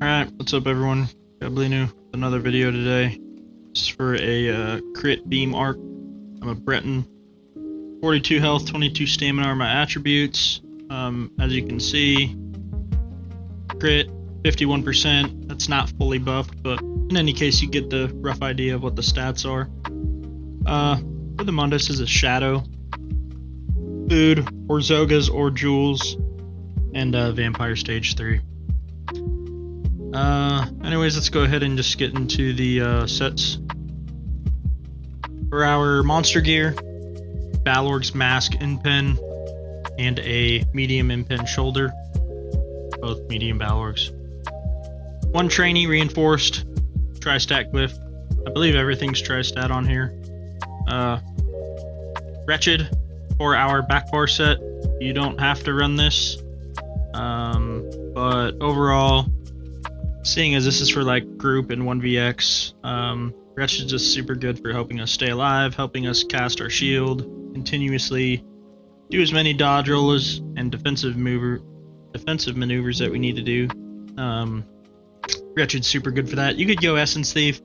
Alright, what's up everyone? Gablinu with another video today. This is for a crit beam arc. I'm a Breton. 42 health, 22 stamina are my attributes. As you can see, crit 51%. That's not fully buffed, but in any case you get the rough idea of what the stats are. For the Mundus is a shadow, food, or Zogas or jewels, and vampire stage 3. Anyways, let's go ahead and just get into the sets. For our monster gear, Balorg's mask in-pen and a medium in-pen shoulder, both medium Balorgs. One trainee reinforced tri-stat glyph. I believe everything's tri-stat on here. Wretched for our back bar set. You don't have to run this, but overall, seeing as this is for like group and 1vx, Wretched is just super good for helping us stay alive, helping us cast our shield, continuously do as many dodge rolls and defensive maneuvers that we need to do. Wretched's super good for that. You could go Essence Thief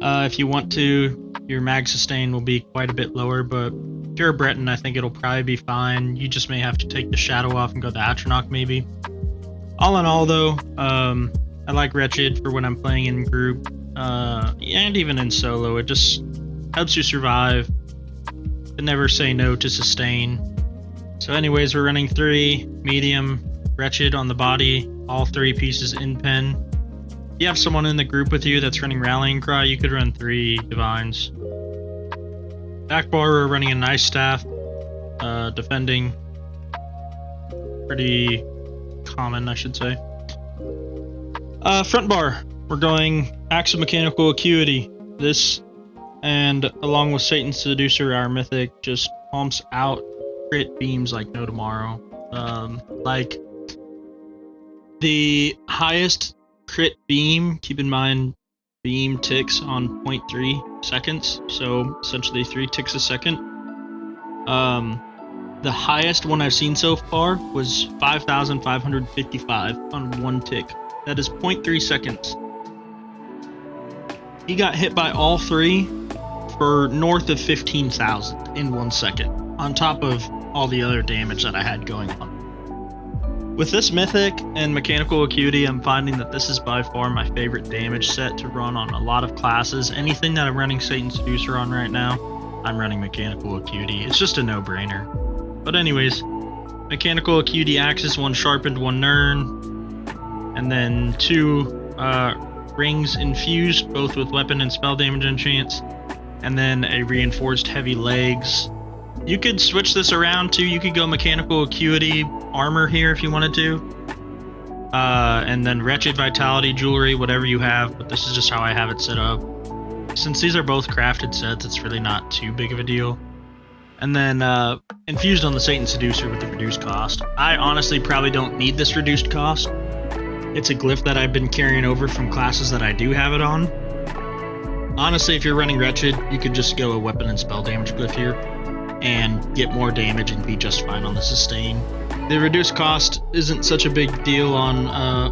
if you want to. Your mag sustain will be quite a bit lower, but if you're a Breton, I think it'll probably be fine. You just may have to take the shadow off and go the Atronach maybe. All in all though, I like Wretched for when I'm playing in group, and even in solo. It just helps you survive, and never say no to sustain. So anyways, we're running 3 medium Wretched on the body, all 3 pieces in pen. If you have someone in the group with you that's running Rallying Cry, you could run 3 Divines. Back bar, we're running a nice staff, defending, pretty common I should say. Front bar, we're going Axe of Mechanical Acuity. This, and along with Satan's Seducer, our mythic, just pumps out crit beams like no tomorrow. Like the highest crit beam, keep in mind beam ticks on 0.3 seconds, so essentially 3 ticks a second. The highest one I've seen so far was 5,555 on 1 tick. That is 0.3 seconds. He got hit by all 3 for north of 15,000 in 1 second, on top of all the other damage that I had going on. With this mythic and mechanical acuity, I'm finding that this is by far my favorite damage set to run on a lot of classes. Anything that I'm running Satan's Seducer on right now, I'm running mechanical acuity. It's just a no-brainer. But anyways, mechanical acuity axes, 1 sharpened, 1 nern, and then 2 rings infused, both with weapon and spell damage enchants, and then a reinforced heavy legs. You could switch this around too. You could go mechanical acuity armor here if you wanted to, and then Wretched vitality jewelry, whatever you have, but this is just how I have it set up. Since these are both crafted sets, it's really not too big of a deal. And then infused on the Satan's Seducer with the reduced cost. I honestly probably don't need this reduced cost. It's a glyph that I've been carrying over from classes that I do have it on. Honestly, if you're running Wretched, you could just go a weapon and spell damage glyph here and get more damage and be just fine on the sustain. The reduced cost isn't such a big deal on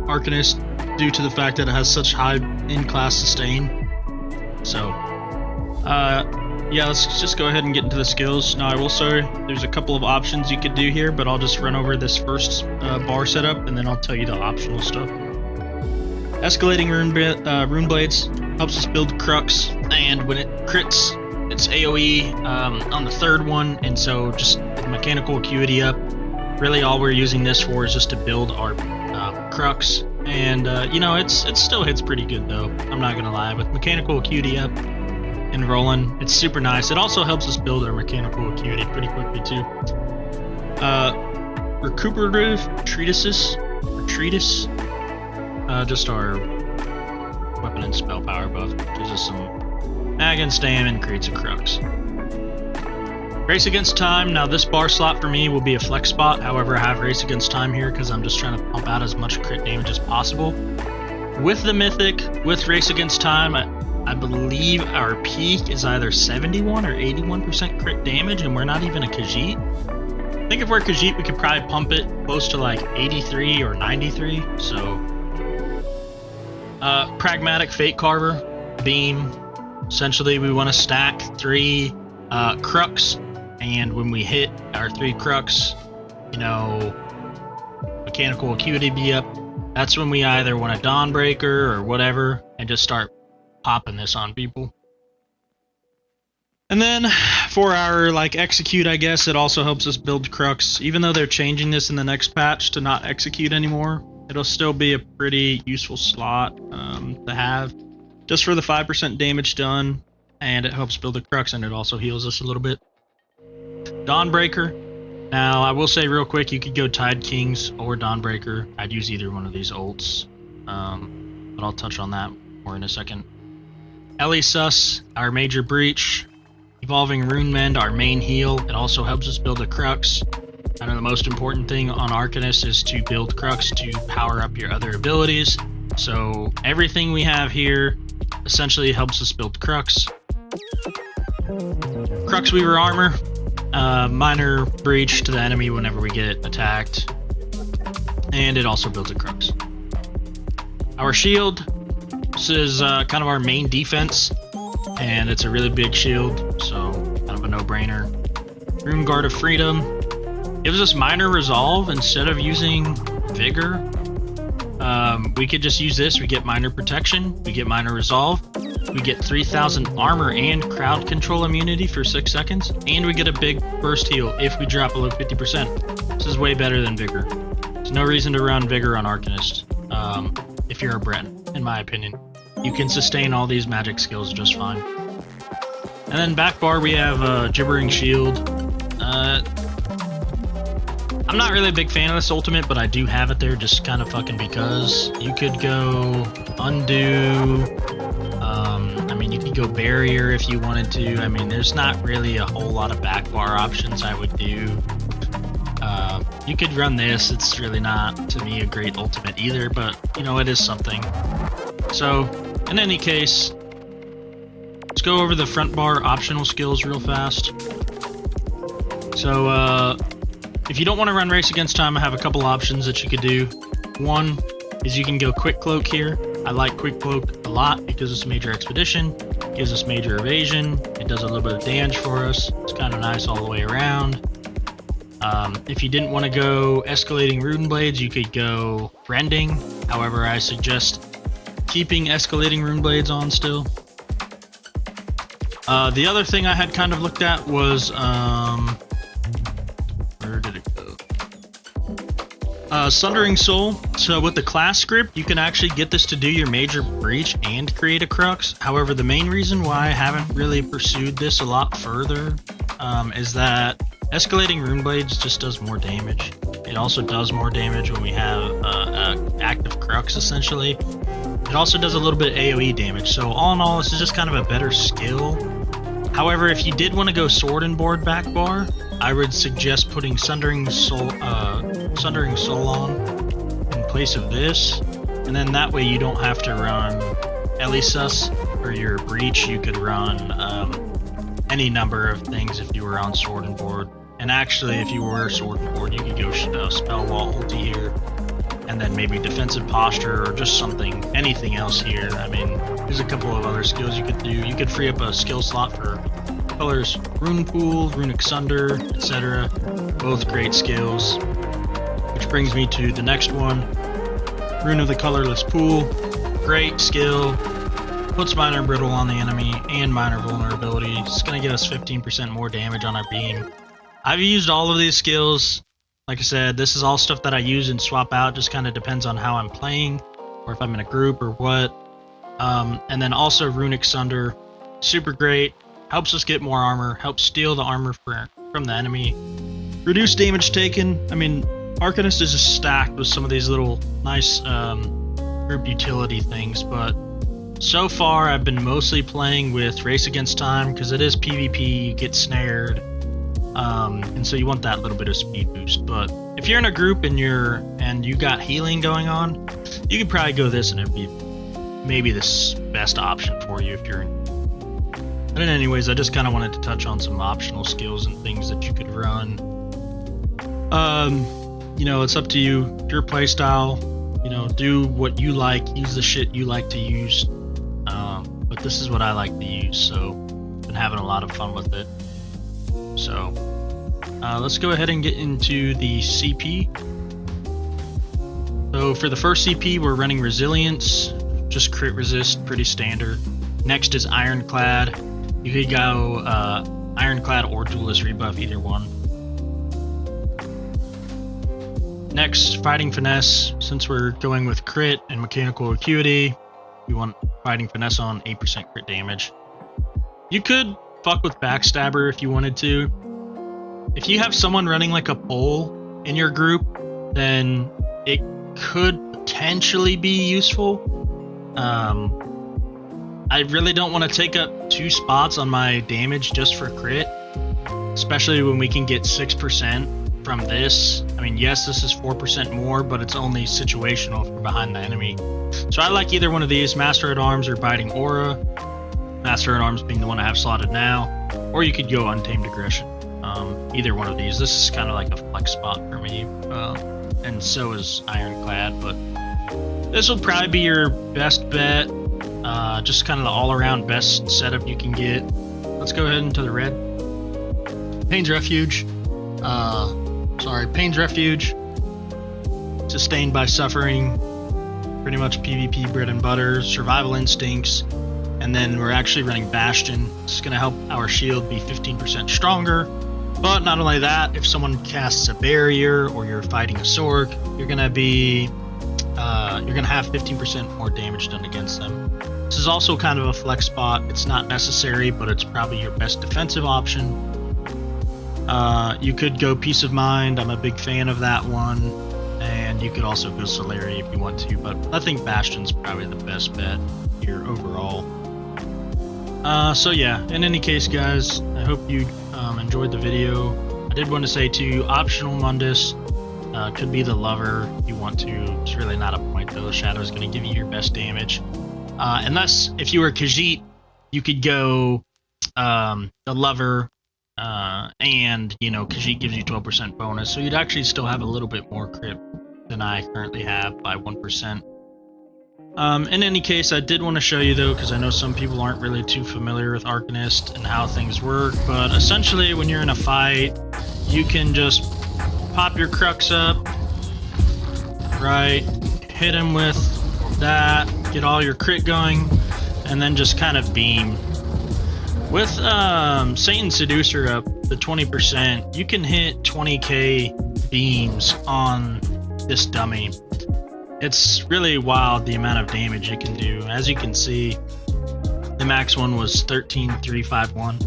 ARCANIST due to the fact that it has such high in-class sustain. So, yeah, let's just go ahead and get into the skills. Now, I will say there's a couple of options you could do here, but I'll just run over this first bar setup, and then I'll tell you the optional stuff. Escalating rune blades helps us build Crux, and when it crits, it's AoE on the 3rd one, and so just with mechanical acuity up, really all we're using this for is just to build our Crux, and you know, it still hits pretty good though, I'm not gonna lie. With mechanical acuity up and rolling, it's super nice. It also helps us build our mechanical acuity pretty quickly too. Recuperative treatise, just our weapon and spell power buff, gives us some mag and stam and creates a Crux. Race Against Time, now this bar slot for me will be a flex spot, however I have Race Against Time here because I'm just trying to pump out as much crit damage as possible. With the mythic, with Race Against Time, I believe our peak is either 71 or 81% crit damage, and we're not even a Khajiit. I think if we're Khajiit, we could probably pump it close to like 83 or 93, so Pragmatic Fate Carver, Beam. Essentially, we want to stack 3 Crux, and when we hit our 3 Crux, you know, Mechanical Acuity be up. That's when we either want a Dawnbreaker or whatever, and just start popping this on people. And then for our execute, I guess it also helps us build Crux. Even though they're changing this in the next patch to not execute anymore, it'll still be a pretty useful slot to have, just for the 5% damage done, and it helps build the Crux, and it also heals us a little bit. Dawnbreaker. Now I will say real quick, you could go Tide Kings or Dawnbreaker. I'd use either one of these ults, but I'll touch on that more in a second. ESO, our major breach. Evolving Rune Mend, our main heal. It also helps us build a Crux. I know the most important thing on Arcanist is to build Crux to power up your other abilities. So everything we have here essentially helps us build Crux. Crux Weaver Armor, minor breach to the enemy whenever we get attacked. And it also builds a Crux. Our shield, this is kind of our main defense. And it's a really big shield, so kind of a no-brainer. Rune Guard of Freedom gives us minor resolve instead of using Vigor. We could just use this. We get minor protection, we get minor resolve, we get 3,000 armor and crowd control immunity for 6 seconds, and we get a big burst heal if we drop below 50%. This is way better than Vigor. There's no reason to run Vigor on Arcanist if you're a Breton, in my opinion. You can sustain all these magic skills just fine. And then back bar we have Gibbering Shield. I'm not really a big fan of this ultimate, but I do have it there just kind of fucking because. You could go Undo. I mean, you could go Barrier if you wanted to. I mean, there's not really a whole lot of back bar options I would do. You could run this. It's really not, to me, a great ultimate either, but, you know, it is something. So, in any case, let's go over the front bar optional skills real fast. So, if you don't want to run Race Against Time, I have a couple options that you could do. One is you can go Quick Cloak here. I like Quick Cloak a lot because it's a major expedition, gives us major evasion, it does a little bit of damage for us, it's kind of nice all the way around. If you didn't want to go Escalating Rune Blades, you could go Rending. However, I suggest keeping Escalating Rune Blades on still. The other thing I had kind of looked at was, where did it go? Sundering Soul. So with the class script, you can actually get this to do your major breach and create a Crux. However, the main reason why I haven't really pursued this a lot further is that Escalating Rune Blades just does more damage. It also does more damage when we have active Crux, essentially. It also does a little bit of AoE damage, so all in all, this is just kind of a better skill. However, if you did want to go Sword and Board back bar, I would suggest putting Sundering Soul on in place of this, and then that way you don't have to run Elisus for your breach. You could run any number of things if you were on Sword and Board. And actually, if you were Sword and Board, you could go Spell Wall ulti here, and then maybe Defensive Posture or just something, anything else here. I mean, there's a couple of other skills you could do. You could free up a skill slot for colors, Rune Pool, Runic Sunder, etc. Both great skills. Which brings me to the next one, Rune of the Colorless Pool. Great skill. Puts Minor Brittle on the enemy and Minor Vulnerability. It's going to give us 15% more damage on our beam. I've used all of these skills. Like I said, this is all stuff that I use and swap out. Just kind of depends on how I'm playing or if I'm in a group or what. And then also Runic Sunder. Super great. Helps us get more armor. Helps steal the armor from the enemy. Reduce damage taken. I mean, Arcanist is just stacked with some of these little nice group utility things, but so far I've been mostly playing with Race Against Time because it is PvP, you get snared, and so you want that little bit of speed boost. But if you're in a group and you got healing going on, you could probably go this and it'd be maybe the best option for you if you're in. But anyways, I just kind of wanted to touch on some optional skills and things that you could run. You know, it's up to you, your playstyle. You know, do what you like, use the shit you like to use. But this is what I like to use, so been having a lot of fun with it. So let's go ahead and get into the CP. So for the first CP, we're running Resilience, just crit resist, pretty standard. Next is Ironclad. You could go Ironclad or Duelist rebuff, either one. Next, Fighting Finesse. Since we're going with crit and mechanical acuity, we want Fighting Finesse on 8% crit damage. You could fuck with Backstabber if you wanted to. If you have someone running like a pole in your group, then it could potentially be useful. I really don't want to take up 2 spots on my damage just for crit, especially when we can get 6% from this. I mean, yes, this is 4% more, but it's only situational if we're behind the enemy. So I like either one of these, Master at Arms or Biting Aura. Master at Arms being the one I have slotted now, or you could go Untamed Aggression. Either one of these. This is kind of like a flex spot for me, and so is Ironclad, but this will probably be your best bet. Just kind of the all-around best setup you can get. Let's go ahead into the red. Pain's Refuge. Pain's Refuge. Sustained by Suffering. Pretty much PvP bread and butter. Survival Instincts. And then we're actually running Bastion. This is going to help our shield be 15% stronger. But not only that, if someone casts a barrier or you're fighting a Sorg, you're going to have 15% more damage done against them. This is also kind of a flex spot. It's not necessary, but it's probably your best defensive option. You could go Peace of Mind. I'm a big fan of that one. And you could also go Solari if you want to, but I think Bastion's probably the best bet here overall. So yeah, in any case, guys, I hope you enjoyed the video. I did want to say too, optional Mundus could be the Lover if you want to. It's really not a point though. Shadow is going to give you your best damage. Unless if you were Khajiit, you could go the Lover, and you know, Khajiit gives you 12% bonus, so you'd actually still have a little bit more crit than I currently have by 1%. In any case, I did want to show you though, because I know some people aren't really too familiar with Arcanist and how things work, but essentially when you're in a fight, you can just pop your Crux up, right, hit him with that, get all your crit going, and then just kind of beam. With Satan Seducer up, the 20%, you can hit 20k beams on this dummy. It's really wild the amount of damage it can do. As you can see, the max one was 13,351.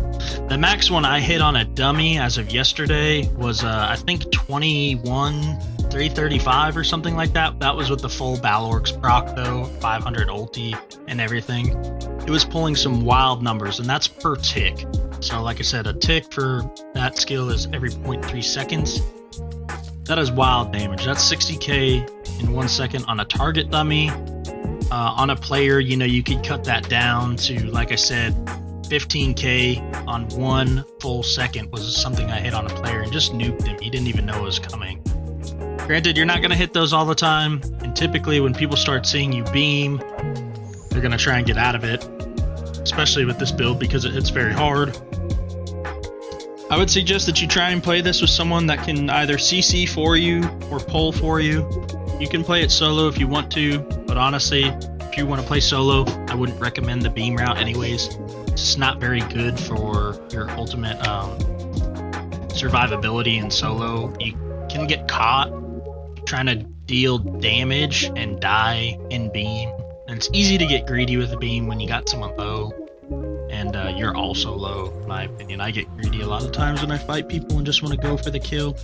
The max one I hit on a dummy as of yesterday was I think 21,335 or something like that. That was with the full Balorg's proc though, 500 ulti and everything. It was pulling some wild numbers, and that's per tick. So like I said, a tick for that skill is every 0.3 seconds. That is wild damage. That's 60k in 1 second on a target dummy. On a player, you know, you could cut that down to, like I said, 15k on 1 full second was something I hit on a player and just nuked him. He didn't even know it was coming. Granted, you're not going to hit those all the time, and typically when people start seeing you beam, they're going to try and get out of it, especially with this build because it hits very hard. I would suggest that you try and play this with someone that can either CC for you or pull for you. You can play it solo if you want to, but honestly, if you want to play solo, I wouldn't recommend the beam route anyways. It's not very good for your ultimate survivability in solo. You can get caught trying to deal damage and die in beam, and it's easy to get greedy with a beam when you got someone low. And you're also low, in my opinion. I get greedy a lot of times when I fight people and just want to go for the kill.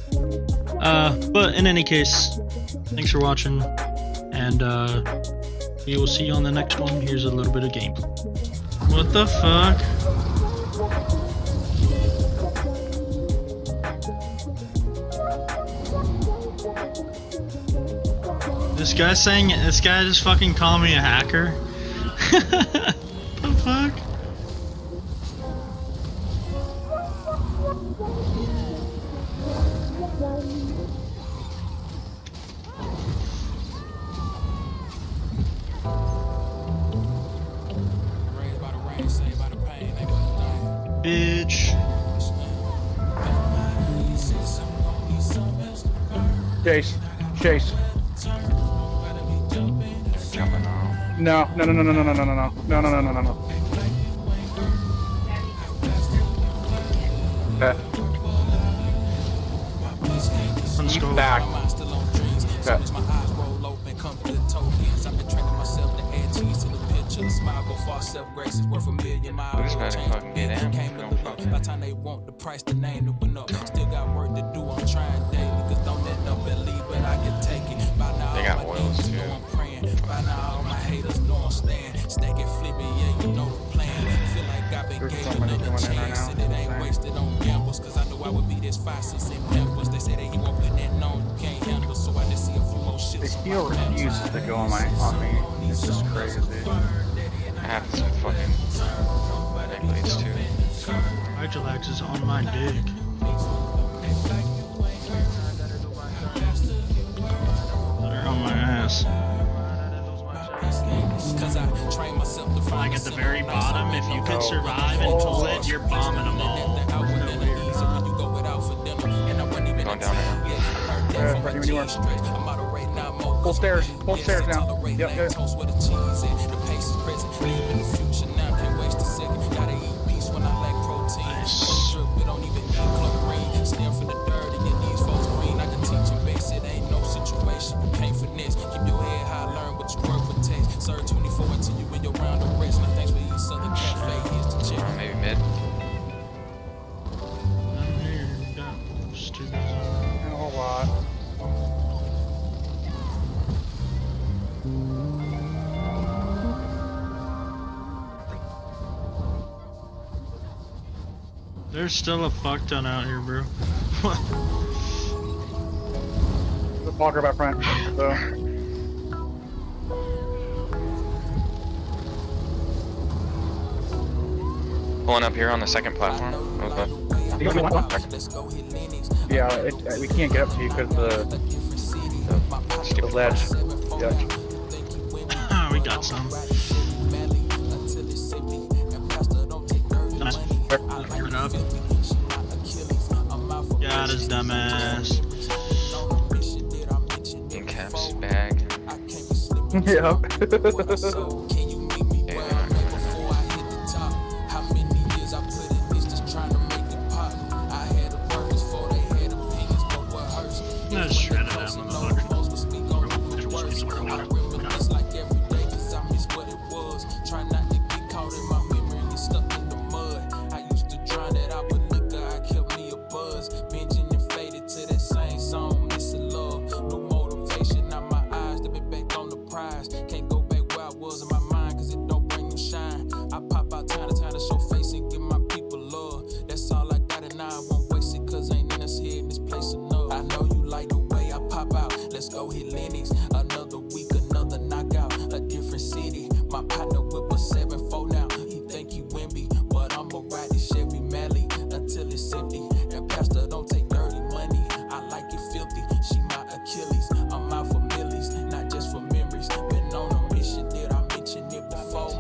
But in any case, thanks for watching, and we will see you on the next one. Here's a little bit of gameplay. What the fuck? This guy just fucking called me a hacker? The fuck? bitch. Chase. Chase. Jumping off. No. No. No. No. No. No. No. No. No. No. No. No. No. No. Okay. Let's go Back. Okay. We just better fucking get in. Don't fucking. By the time they want the price, the name, the window. Still got work to do, I'm trying daily. Cause don't let no believe, but I can take it. By now, They got all my oils, demons too. know I'm praying. By now, all my haters know I'm staying. Stack it, flip it, yeah, you know the plan. Feel like I've been There's gave somebody another going in right chance. now. And it ain't wasted on gambles. Cause I know I would be this 5, 6, and members. They say that he won't put that on, you can't handle. So I just see a few more shit. The heal refuses to go on me. It's just crazy. It happens with fucking Blades too. Hydrolax is on my dick. They're on my ass. Like at the very bottom, if you could survive and pull it, you're bombing them all. Going down there. Ready when you are. Full stairs. Full stairs now. Yep. Maybe mid. I'm here. Got stupid. And a whole lot. There's still a fuck ton out here, bro. The walker back front. So. Pulling up here on the second platform. Yeah, we can't get up to you because the ledge. Yeah. We got some. Gearing up. Got his dumbass. In caps bag. Yeah. Let's shred it out, motherfucker. Let's go hit Lennox. Another week, another knockout. A different city. My partner whip a 7-4 now. He think he Wimby, but I'ma ride this Chevy Mally until it's empty. And Pastor don't take dirty money. I like it filthy. She my Achilles. I'm out for millies, not just for memories. Been on a mission, did I mention it before?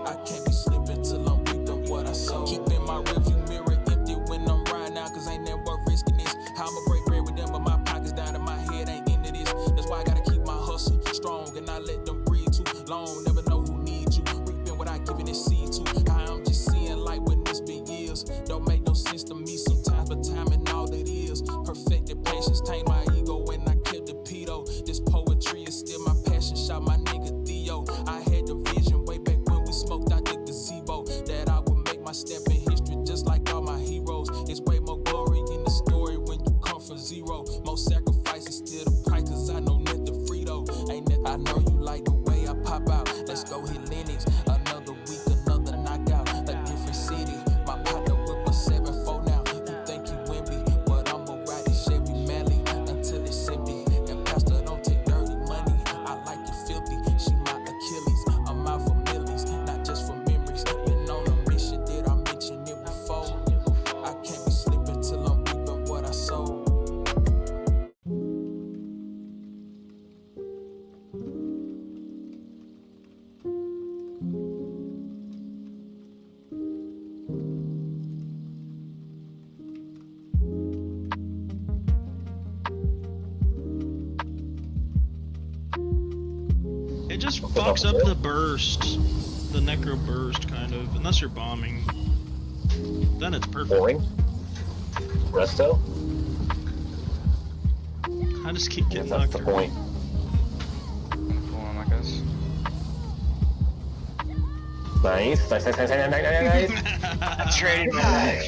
I can't be slipping till I'm reaping what I sow. Keeping my review mirror empty when I'm riding out, cause ain't never worth risking this. How I'ma break bread with them, but my pockets down and my head ain't into this. That's why I gotta keep my hustle strong and not let them breathe too long. Never know who needs you. Reaping without giving it seed to. I'm just seeing light when it's been years. Don't make no sense to me sometimes, but time and all it is. Perfected patience, tame my ego when I killed the pedo. This poetry is still my passion. Shot my nigga Theo. I had the vision way back when we smoked out the gazebo that I would make my step in history just like all my heroes. It's way more glory in the story when you come from zero. Most sacrifices still the price, cause I know nothing free though. Ain't nothing. I know you like the way I pop out. Let's go hit Lennox. Another week, another It just fucks up the burst. The necro burst, kind of. Unless you're bombing. Then it's perfect. Boring. Resto? I just keep getting That's knocked the around. point. Cool one, I guess. Nice. I'm trading back.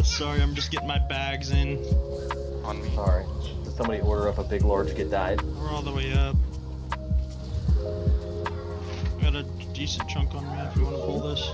Sorry, I'm just getting my bags in. On me. Alright. Did somebody order up a big, large get died? We're all the way up. Got a decent chunk on me if you want to pull this.